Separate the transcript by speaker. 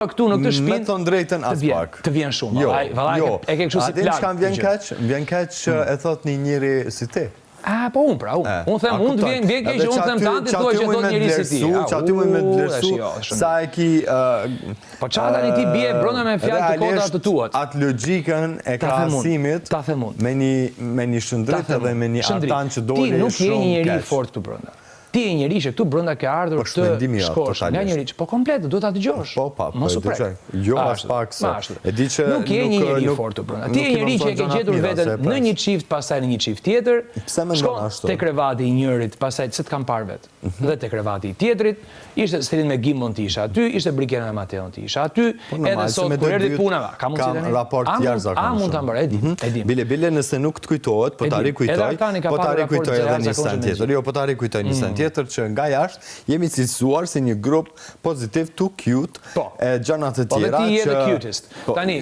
Speaker 1: këtu në këtë
Speaker 2: Me
Speaker 1: shtëpinë
Speaker 2: thënë drejtën as pak.
Speaker 1: të vjen shumë.
Speaker 2: Jo,
Speaker 1: Vallai, e ke kështu si
Speaker 2: Adin
Speaker 1: plagë.
Speaker 2: çka vjen keq që e thot një njeri si ti.
Speaker 1: Po unë pra, unë them, unë të vjen keq që unë them tanti thua që thot njëri si ti.
Speaker 2: Që aty më me vlerësu, sa e ki...
Speaker 1: Po qa tani ti bie brenda me fjalë të kota të tuat.
Speaker 2: Atë logjikën e krahasimit me një shëndrit edhe me një artan që dole shumë keq.
Speaker 1: Ti nuk je një njeri fort këtu brenda. Ti je njeri që këtu brenda ke ardhur të shkosh nga njeri që po komplet duhet ta dëgjosh. Mos u prek.
Speaker 2: Jo as pak se. E di që
Speaker 1: nuk je një njeri i fortë brenda. Ti je njeri që e ke gjetur veten në një çift, pastaj në një çift tjetër. Shkon te krevati i njërit, pastaj se të kam parë vet. Dhe te krevati i tjetrit, ishte Selin me Gimon ti isha aty, ishte Brikena me Mateon ti isha aty, edhe sot kur erdhi puna, ka mundsi tani.
Speaker 2: Kam raport jashtëzakonshëm.
Speaker 1: A mund ta mbaroj, e di.
Speaker 2: Bile nëse nuk të kujtohet, po ta rikujtoj, edhe një sen tjetër. Jo, po ta rikujtoj një sen tjetër që nga jashtë jemi cilësuar si një grup pozitiv, too cute, e gjanat e tjera që...
Speaker 1: Po dhe ti je the cutest. Tani,